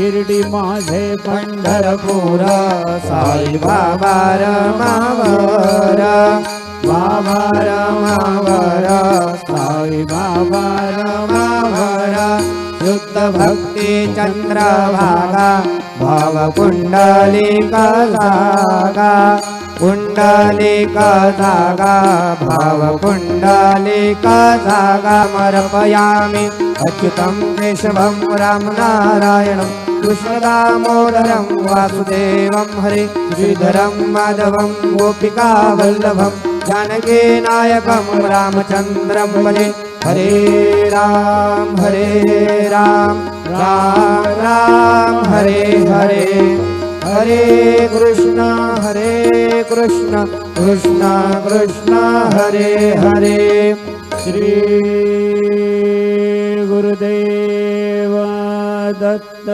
शिर्डी माझे पंढरपूर साई बाबा रमावर बाबा रमावर साई बाबा रमावर शुद्ध भक्ती चंद्रभागा भाव कुंडलिका जागा कुंडलिका जागा भाव कुंडलिका जागा समर्पयामि अच्युतं केशवं रामनारायणं कृष्णदामोदरं वासुदेवं हरे श्रीधरं माधवं गोपिकावल्लभं जानकीनायकं रामचन्द्रं भजे हरे राम राम राम हरे हरे हरे कृष्ण कृष्ण कृष्ण हरे हरे श्री गुरुदेव दत्त।